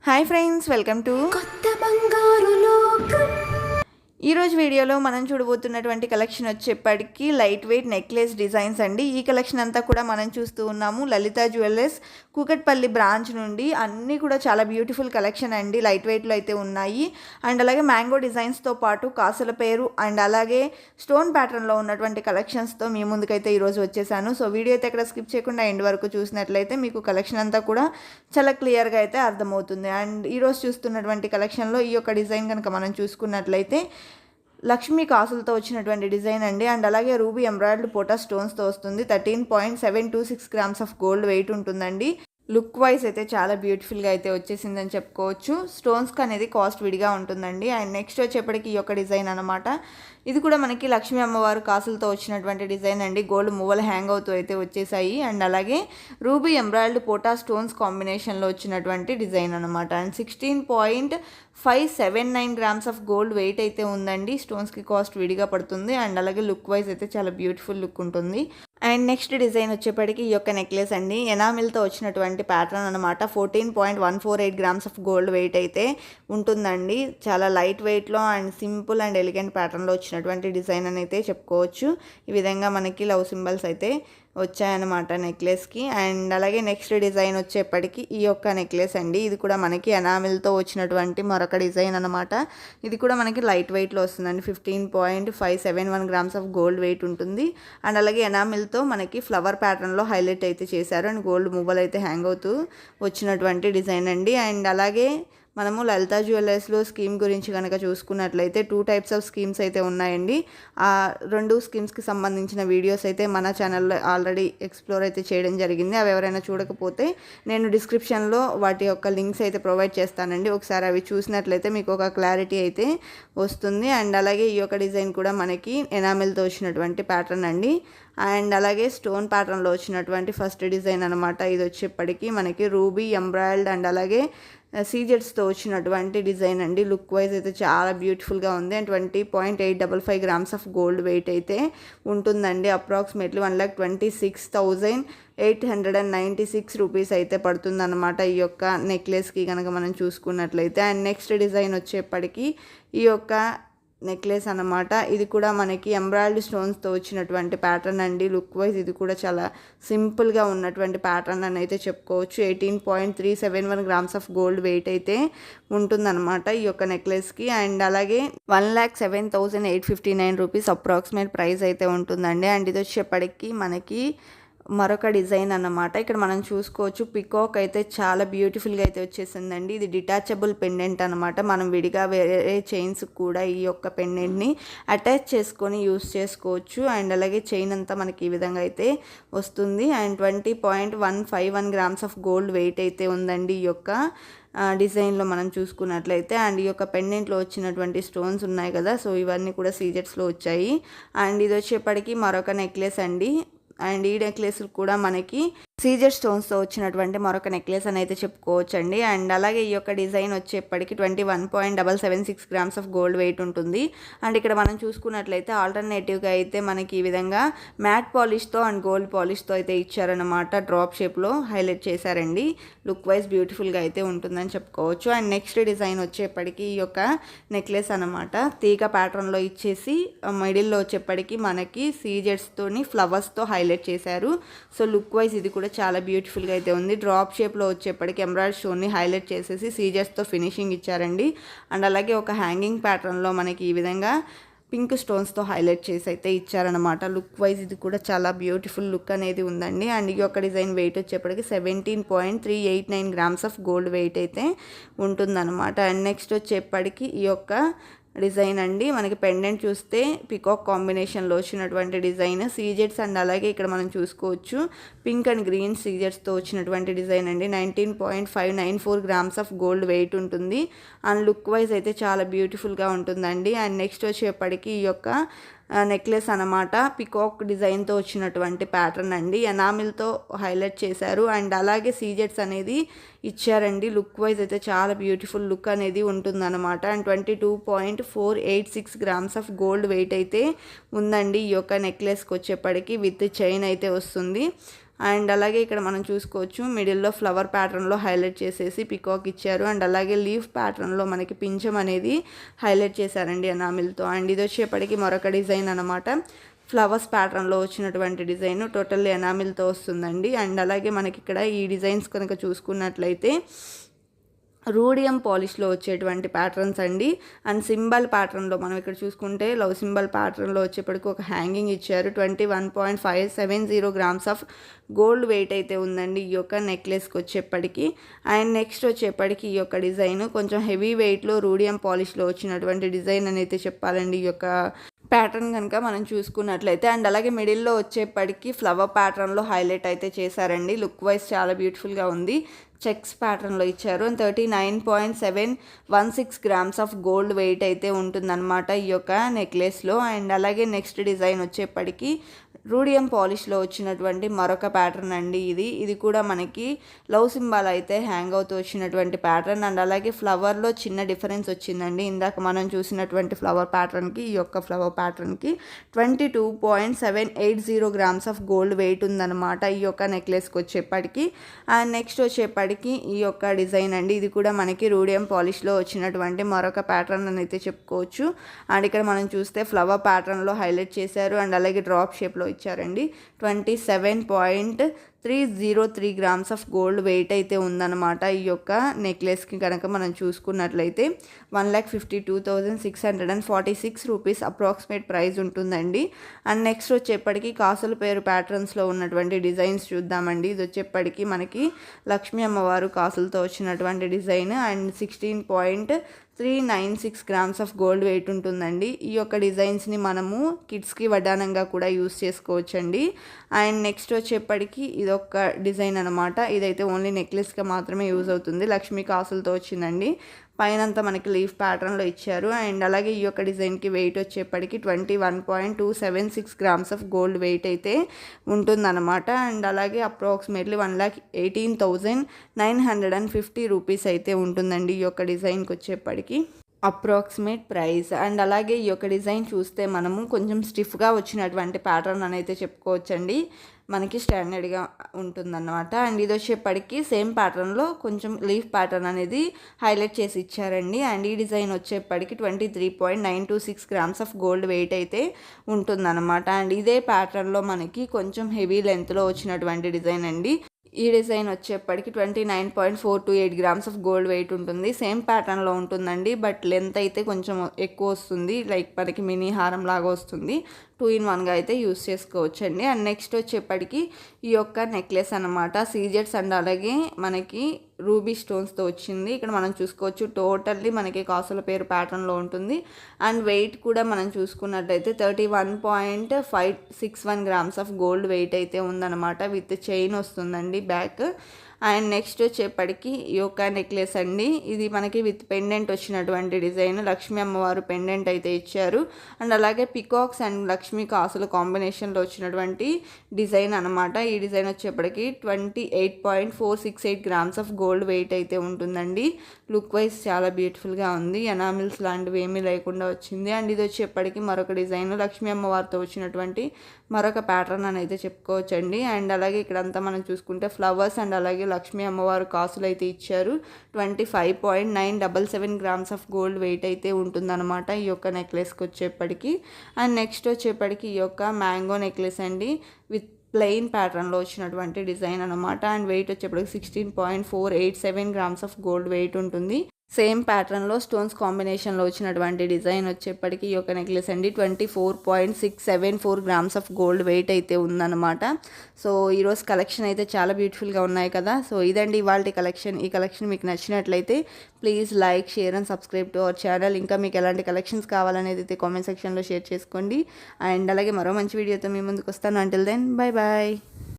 Hi friends, welcome to కొత్త బంగారు లోకం. ఈరోజు వీడియోలో మనం చూడబోతున్నటువంటి కలెక్షన్ వచ్చేప్పటికి లైట్ వెయిట్ నెక్లెస్ డిజైన్స్ అండి. ఈ కలెక్షన్ అంతా కూడా మనం చూస్తూ ఉన్నాము లలిత జ్యువెలర్స్ కూకట్పల్లి బ్రాంచ్ నుండి. అన్నీ కూడా చాలా బ్యూటిఫుల్ కలెక్షన్ అండి, లైట్ వెయిట్లో అయితే ఉన్నాయి. అండ్ అలాగే మ్యాంగో డిజైన్స్తో పాటు కాసుల పేరు అండ్ అలాగే స్టోన్ ప్యాటర్న్లో ఉన్నటువంటి కలెక్షన్స్తో మీ ముందుకైతే ఈరోజు వచ్చేసాను. సో వీడియో అయితే ఎక్కడ స్కిప్ చేయకుండా ఎండ్ వరకు చూసినట్లయితే మీకు కలెక్షన్ అంతా కూడా చాలా క్లియర్గా అయితే అర్థమవుతుంది. అండ్ ఈరోజు చూస్తున్నటువంటి కలెక్షన్లో ఈ యొక్క డిజైన్ కనుక మనం చూసుకున్నట్లయితే లక్ష్మీ కాసులతో వచ్చినటువంటి డిజైన్ అండి. అండ్ అలాగే రూబీ ఎంబ్రాయిడరీ పోటా స్టోన్స్తో వస్తుంది. 13.726 గ్రామ్స్ ఆఫ్ గోల్డ్ వెయిట్ ఉంటుందండి. లుక్ వైజ్ అయితే చాలా బ్యూటిఫుల్గా అయితే వచ్చేసిందని చెప్పుకోవచ్చు. స్టోన్స్కి అనేది కాస్ట్ విడిగా ఉంటుందండి. అండ్ నెక్స్ట్ వచ్చేప్పటికి ఈ యొక్క డిజైన్ అనమాట. ఇది కూడా మనకి లక్ష్మీ అమ్మవారు కాసులతో వచ్చినటువంటి డిజైన్ అండి. గోల్డ్ మువ్వలు హ్యాంగ్ అవుతూ అయితే వచ్చేసాయి. అండ్ అలాగే రూబీ ఎంబ్రాయిడరీ పోటా స్టోన్స్ కాంబినేషన్లో వచ్చినటువంటి డిజైన్ అనమాట. And 16.579 grams of gold wait అయితే ఉందండి. స్టోన్స్కి కాస్ట్ విడిగా పడుతుంది. అండ్ అలాగే లుక్ వైజ్ అయితే చాలా బ్యూటిఫుల్ లుక్ ఉంటుంది. అండ్ నెక్స్ట్ డిజైన్ వచ్చేప్పటికి ఈ యొక్క నెక్లెస్ అండి. ఎనామిల్తో వచ్చినటువంటి ప్యాటర్న్ అనమాట. 14.148 గ్రామ్స్ ఆఫ్ గోల్డ్ వెయిట్ అయితే ఉంటుందండి. చాలా లైట్ వెయిట్లో అండ్ సింపుల్ అండ్ ఎలిగెంట్ ప్యాటర్న్లో వచ్చినటువంటి డిజైన్ అని అయితే చెప్పుకోవచ్చు. ఈ విధంగా మనకి లవ్ సింబల్స్ అయితే వచ్చాయన్నమాట నెక్లెస్కి. అండ్ అలాగే నెక్స్ట్ డిజైన్ వచ్చేప్పటికి ఈ యొక్క నెక్లెస్ అండి. ఇది కూడా మనకి ఎనామిల్తో వచ్చినటువంటి మరొక డిజైన్ అనమాట. ఇది కూడా మనకి లైట్ వెయిట్లో వస్తుందండి. 15.571 గ్రామ్స్ ఆఫ్ గోల్డ్ వెయిట్ ఉంటుంది. అండ్ అలాగే ఎనామిల్తో మనకి ఫ్లవర్ ప్యాటర్న్లో హైలైట్ అయితే చేశారు. అండ్ గోల్డ్ మువ్వలు అయితే హ్యాంగ్ అవుతూ వచ్చినటువంటి డిజైన్ అండి. అండ్ అలాగే మనము లలిత జ్యువెలర్స్లో స్కీమ్ గురించి కనుక చూసుకున్నట్లయితే 2 టైప్స్ ఆఫ్ స్కీమ్స్ అయితే ఉన్నాయండి. ఆ 2 స్కీమ్స్కి సంబంధించిన వీడియోస్ అయితే మన ఛానల్లో ఆల్రెడీ ఎక్స్ప్లోర్ అయితే చేయడం జరిగింది. అవి ఎవరైనా చూడకపోతే నేను డిస్క్రిప్షన్లో వాటి యొక్క లింక్స్ అయితే ప్రొవైడ్ చేస్తానండి. ఒకసారి అవి చూసినట్లయితే మీకు ఒక క్లారిటీ అయితే వస్తుంది. అండ్ అలాగే ఈ యొక్క డిజైన్ కూడా మనకి ఎనామిల్తో వచ్చినటువంటి ప్యాటర్న్ అండి. అండ్ అలాగే స్టోన్ ప్యాటర్న్లో వచ్చినటువంటి ఫస్ట్ డిజైన్ అనమాట. ఇది వచ్చేప్పటికి మనకి రూబీ ఎంబ్రాయిల్డ్ అండ్ అలాగే సీజెట్స్తో వచ్చినటువంటి డిజైన్ అండి. లుక్ వైజ్ అయితే చాలా బ్యూటిఫుల్గా ఉంది. And 20.855 grams of gold wait అయితే ఉంటుందండి. అప్రాక్సిమేట్లీ 1,26,896 రూపీస్ అయితే పడుతుందన్నమాట ఈ యొక్క నెక్లెస్కి కనుక మనం చూసుకున్నట్లయితే. అండ్ నెక్స్ట్ డిజైన్ వచ్చేప్పటికి ఈ యొక్క నెక్లెస్ అనమాట. ఇది కూడా మనకి ఎంబ్రాయిడరీ స్టోన్స్తో వచ్చినటువంటి ప్యాటర్న్ అండి. లుక్ వైజ్ ఇది కూడా చాలా సింపుల్గా ఉన్నటువంటి ప్యాటర్న్ అని అయితే చెప్పుకోవచ్చు. 18.371 గ్రామ్స్ ఆఫ్ గోల్డ్ వెయిట్ అయితే ఉంటుందన్నమాట ఈ యొక్క నెక్లెస్కి. అండ్ అలాగే 1,07,859 రూపీస్ అప్రాక్సిమేట్ ప్రైస్ అయితే ఉంటుందండి. అండ్ ఇది వచ్చేప్పటికి మనకి మరొక డిజైన్ అన్నమాట. ఇక్కడ మనం చూసుకోవచ్చు పికాక్ అయితే చాలా బ్యూటిఫుల్గా అయితే వచ్చేసిందండి. ఇది డిటాచబుల్ పెండెంట్ అనమాట. మనం విడిగా వేరే చైన్స్ కూడా ఈ యొక్క పెండెంట్ని అటాచ్ చేసుకొని యూస్ చేసుకోవచ్చు. అండ్ అలాగే చైన్ అంతా మనకి ఈ విధంగా అయితే వస్తుంది. And 20.151 grams of gold wait అయితే ఉందండి ఈ యొక్క డిజైన్లో మనం చూసుకున్నట్లయితే. అండ్ ఈ యొక్క పెండెంట్లో వచ్చినటువంటి స్టోన్స్ ఉన్నాయి కదా, సో ఇవన్నీ కూడా సీజెట్స్లో వచ్చాయి. అండ్ ఇది వచ్చేప్పటికి మరొక నెక్లెస్ అండి. అండ్ ఈ నెక్లెస్ కూడా మనకి సీజర్ స్టోన్స్తో వచ్చినటువంటి మరొక నెక్లెస్ అని అయితే చెప్పుకోవచ్చు అండి. అండ్ అలాగే ఈ యొక్క డిజైన్ వచ్చేప్పటికి 21.776 గ్రామ్స్ ఆఫ్ గోల్డ్ వెయిట్ ఉంటుంది. అండ్ ఇక్కడ మనం చూసుకున్నట్లయితే ఆల్టర్నేటివ్గా అయితే మనకి ఈ విధంగా మ్యాట్ పాలిష్తో అండ్ గోల్డ్ పాలిష్తో అయితే ఇచ్చారనమాట. డ్రాప్ షేప్లో హైలైట్ చేశారండి. లుక్ వైజ్ బ్యూటిఫుల్గా అయితే ఉంటుందని చెప్పుకోవచ్చు. అండ్ నెక్స్ట్ డిజైన్ వచ్చేప్పటికి ఈ యొక్క నెక్లెస్ అనమాట. తీగ ప్యాటర్న్లో ఇచ్చేసి మిడిల్లో వచ్చేప్పటికి మనకి సీజెట్స్తోని ఫ్లవర్స్తో హైలైట్ చేశారు. సో లుక్ వైజ్ ఇది కూడా చాలా బ్యూటిఫుల్గా అయితే ఉంది. డ్రాప్ షేప్లో వచ్చేప్పటికి ఎంబ్రాయిడరీ స్టోన్ని హైలైట్ చేసేసి సీజర్స్తో ఫినిషింగ్ ఇచ్చారండి. అండ్ అలాగే ఒక హ్యాంగింగ్ ప్యాటర్న్లో మనకి ఈ విధంగా పింక్ స్టోన్స్తో హైలైట్ చేసి అయితే ఇచ్చారనమాట. లుక్ వైజ్ ఇది కూడా చాలా బ్యూటిఫుల్ లుక్ అనేది ఉందండి. అండ్ ఈ యొక్క డిజైన్ వెయిట్ వచ్చేప్పటికి 17.389 గ్రామ్స్ ఆఫ్ గోల్డ్ వెయిట్ అయితే ఉంటుందన్నమాట. అండ్ నెక్స్ట్ వచ్చేప్పటికి ఈ యొక్క డిజైన్ అండి. మనకి పెండెంట్ చూస్తే పికాక్ కాంబినేషన్లో వచ్చినటువంటి డిజైన్ సీజెట్స్ అండ్ అలాగే ఇక్కడ మనం చూసుకోవచ్చు పింక్ అండ్ గ్రీన్ సీజెట్స్తో వచ్చినటువంటి డిజైన్ అండి. 19.594 గ్రామ్స్ ఆఫ్ గోల్డ్ వెయిట్ ఉంటుంది. అండ్ లుక్ వైజ్ అయితే చాలా బ్యూటిఫుల్గా ఉంటుందండి. అండ్ నెక్స్ట్ వచ్చేప్పటికి ఈ యొక్క నెక్లెస్ అనమాట. పికాక్ డిజైన్తో వచ్చినటువంటి ప్యాటర్న్ అండి. ఎనామిల్తో హైలైట్ చేశారు. అండ్ అలాగే సీజెట్స్ అనేది ఇచ్చారండి. లుక్ వైజ్ అయితే చాలా బ్యూటిఫుల్ లుక్ అనేది ఉంటుందన్నమాట. And 22.486 grams of gold wait అయితే ఉందండి ఈ యొక్క నెక్లెస్కి వచ్చేప్పటికి. విత్ చైన్ అయితే వస్తుంది. అండ్ అలాగే ఇక్కడ మనం చూసుకోవచ్చు మిడిల్లో ఫ్లవర్ ప్యాటర్న్లో హైలైట్ చేసేసి పికాక్ ఇచ్చారు. అండ్ అలాగే లీఫ్ ప్యాటర్న్లో మనకి పింఛం అనేది హైలైట్ చేశారండి ఎనామిల్తో. అండ్ ఇది వచ్చేప్పటికి మరొక డిజైన్ అనమాట. ఫ్లవర్స్ ప్యాటర్న్లో వచ్చినటువంటి డిజైన్ టోటల్ ఎనామిల్తో వస్తుందండి. అండ్ అలాగే మనకి ఇక్కడ ఈ డిజైన్స్ కనుక చూసుకున్నట్లయితే రూడియం పాలిష్లో వచ్చేటువంటి ప్యాటర్న్స్ అండి. అండ్ సింబల్ ప్యాటర్న్లో మనం ఇక్కడ చూసుకుంటే లవ్ సింబల్ ప్యాటర్న్లో వచ్చేప్పటికి ఒక హ్యాంగింగ్ ఇచ్చారు. 21.570 గ్రామ్స్ ఆఫ్ గోల్డ్ వెయిట్ అయితే ఉందండి ఈ యొక్క నెక్లెస్కి వచ్చేప్పటికి. అండ్ నెక్స్ట్ వచ్చేప్పటికి ఈ యొక్క డిజైన్ కొంచెం హెవీ వెయిట్లో రూడియం పాలిష్లో వచ్చినటువంటి డిజైన్ అని అయితే చెప్పాలండి ఈ యొక్క ప్యాటర్న్ కనుక మనం చూసుకున్నట్లయితే. అండ్ అలాగే మిడిల్లో వచ్చేప్పటికి ఫ్లవర్ ప్యాటర్న్లో హైలైట్ అయితే చేశారండి. లుక్ వైజ్ చాలా బ్యూటిఫుల్గా ఉంది. చెక్స్ ప్యాటర్న్లో ఇచ్చారు. And 39.716 grams of gold wait అయితే ఉంటుందన్నమాట ఈ యొక్క నెక్లెస్లో. అండ్ అలాగే నెక్స్ట్ డిజైన్ వచ్చేప్పటికి రూడియం పాలిష్లో వచ్చినటువంటి మరొక ప్యాటర్న్ అండి. ఇది కూడా మనకి లవ్ సింబల్ అయితే హ్యాంగ్ అవుతూ వచ్చినటువంటి ప్యాటర్న్. అండ్ అలాగే ఫ్లవర్లో చిన్న డిఫరెన్స్ వచ్చిందండి. ఇందాక మనం చూసినటువంటి ఫ్లవర్ ప్యాటర్న్కి ఈ యొక్క ఫ్లవర్ ప్యాటర్న్కి 22.780 గ్రామ్స్ ఆఫ్ గోల్డ్ వెయిట్ ఉందన్నమాట ఈ యొక్క నెక్లెస్కి వచ్చేప్పటికి. అండ్ నెక్స్ట్ వచ్చేప్పటికి ఈ యొక్క డిజైన్ అండి. ఇది కూడా మనకి రూడియం పాలిష్లో వచ్చినటువంటి మరొక ప్యాటర్న్ అని అయితే చెప్పుకోవచ్చు. అండ్ ఇక్కడ మనం చూస్తే ఫ్లవర్ ప్యాటర్న్లో హైలైట్ చేశారు. అండ్ అలాగే డ్రాప్ షేప్లో ఇచ్చారండి. 27.303 గ్రామ్స్ ఆఫ్ గోల్డ్ వెయిట్ అయితే ఉందన్నమాట ఈ యొక్క నెక్లెస్కి కనుక మనం చూసుకున్నట్లయితే. 1,52,646 రూపీస్ అప్రాక్సిమేట్ ప్రైస్ ఉంటుందండి. అండ్ నెక్స్ట్ వచ్చేప్పటికి కాసుల పేరు ప్యాటర్న్స్లో ఉన్నటువంటి డిజైన్స్ చూద్దామండి. ఇది వచ్చేప్పటికి మనకి లక్ష్మీ అమ్మవారు కాసులతో వచ్చినటువంటి design. And 16.396 grams of gold wait ఉంటుందండి. ఈ యొక్క డిజైన్స్ని మనము కిడ్స్కి వడ్డానంగా కూడా యూస్ చేసుకోవచ్చండి. అండ్ నెక్స్ట్ వచ్చేప్పటికి ఇదొక డిజైన్ అనమాట. ఇదైతే ఓన్లీ నెక్లెస్గా మాత్రమే యూజ్ అవుతుంది. లక్ష్మీ కాసులతో వచ్చిందండి. పైన అంతా మనకి లీఫ్ ప్యాటర్న్లో ఇచ్చారు. అండ్ అలాగే ఈ యొక్క డిజైన్కి వెయిట్ వచ్చేప్పటికి 21.276 గ్రామ్స్ ఆఫ్ గోల్డ్ వెయిట్ అయితే ఉంటుందన్నమాట. అండ్ అలాగే అప్రాక్సిమేట్లీ 1,18,950 రూపీస్ అయితే ఉంటుందండి ఈ యొక్క డిజైన్కి వచ్చేప్పటికి అప్రాక్సిమేట్ ప్రైస్. అండ్ అలాగే ఈ యొక్క డిజైన్ చూస్తే మనము కొంచెం స్టిఫ్గా వచ్చినటువంటి ప్యాటర్న్ అని అయితే చెప్పుకోవచ్చండి. మనకి స్టాండర్డ్గా ఉంటుందన్నమాట. అండ్ ఇది వచ్చేప్పటికి సేమ్ ప్యాటర్న్లో కొంచెం లీఫ్ ప్యాటర్న్ అనేది హైలైట్ చేసి ఇచ్చారండి. అండ్ ఈ డిజైన్ వచ్చేప్పటికి 23.926 గ్రామ్స్ ఆఫ్ గోల్డ్ వెయిట్ అయితే ఉంటుందన్నమాట. అండ్ ఇదే ప్యాటర్న్లో మనకి కొంచెం హెవీ లెంత్లో వచ్చినటువంటి డిజైన్ అండి. ఈ డిజైన్ వచ్చేప్పటికి 29.428 గ్రామ్స్ ఆఫ్ గోల్డ్ వెయిట్ ఉంటుంది. సేమ్ ప్యాటర్న్లో ఉంటుందండి. బట్ లెంత్ అయితే కొంచెం ఎక్కువ వస్తుంది. లైక్ మనకి మినీ హారం లాగా వస్తుంది. 2-in-1గా అయితే యూస్ చేసుకోవచ్చండి. అండ్ నెక్స్ట్ వచ్చేప్పటికి ఈ యొక్క నెక్లెస్ అనమాట. సీజెట్స్ అండ్ అలాగే మనకి రూబీ స్టోన్స్తో వచ్చింది. ఇక్కడ మనం చూసుకోవచ్చు టోటల్లీ మనకి కాసుల పేరు ప్యాటర్న్లో ఉంటుంది. అండ్ వెయిట్ కూడా మనం చూసుకున్నట్టయితే 31.561 గ్రామ్స్ ఆఫ్ గోల్డ్ వెయిట్ అయితే ఉందన్నమాట. విత్ చైన్ వస్తుందండి బ్యాక్. అండ్ నెక్స్ట్ వచ్చేప్పటికి ఈ యొక్క నెక్లెస్ అండి. ఇది మనకి విత్ పెండెంట్ వచ్చినటువంటి డిజైన్. లక్ష్మీ అమ్మవారు పెండెంట్ అయితే ఇచ్చారు. అండ్ అలాగే పికాక్స్ అండ్ లక్ష్మీ కాసుల కాంబినేషన్లో వచ్చినటువంటి డిజైన్ అనమాట. ఈ డిజైన్ వచ్చేప్పటికి 28.468 గ్రామ్స్ ఆఫ్ గోల్డ్ వెయిట్ అయితే ఉంటుందండి. లుక్ వైజ్ చాలా బ్యూటిఫుల్గా ఉంది. ఎనామిల్స్ లాంటివి ఏమీ లేకుండా వచ్చింది. అండ్ ఇది వచ్చేప్పటికి మరొక డిజైన్ లక్ష్మీ అమ్మవారితో వచ్చినటువంటి మరొక ప్యాటర్న్ అని అయితే చెప్పుకోవచ్చండి. అండ్ అలాగే ఇక్కడంతా మనం చూసుకుంటే ఫ్లవర్స్ అండ్ అలాగే లక్ష్మీ అమ్మవారు కాసులు అయితే ఇచ్చారు. 25.977 గ్రామ్స్ ఆఫ్ గోల్డ్ వెయిట్ అయితే ఉంటుందన్నమాట ఈ యొక్క నెక్లెస్కి వచ్చేప్పటికి. అండ్ నెక్స్ట్ వచ్చేప్పటికి ఈ యొక్క మ్యాంగో నెక్లెస్ అండి. విత్ ప్లెయిన్ ప్యాటర్న్లో వచ్చినటువంటి డిజైన్ అనమాట. అండ్ వెయిట్ వచ్చేప్పటికి 16.487 గ్రామ్స్ ఆఫ్ గోల్డ్ వెయిట్ ఉంటుంది. సేమ్ ప్యాటర్న్లో స్టోన్స్ కాంబినేషన్లో వచ్చినటువంటి డిజైన్ వచ్చేప్పటికి ఈ యొక్క నెక్లెస్ అండి. 24.674 గ్రామ్స్ ఆఫ్ గోల్డ్ వెయిట్ అయితే ఉందన్నమాట. సో ఈరోజు కలెక్షన్ అయితే చాలా బ్యూటిఫుల్గా ఉన్నాయి కదా. సో ఇదండి ఇవాళ కలెక్షన్. ఈ కలెక్షన్ మీకు నచ్చినట్లయితే please like, share and subscribe to our channel. ఇంకా మీకు ఎలాంటి కలెక్షన్స్ కావాలనేది అయితే కామెంట్ సెక్షన్లో షేర్ చేసుకోండి. అండ్ అలాగే మరో మంచి వీడియోతో మీ ముందుకు వస్తాను. Until then bye bye.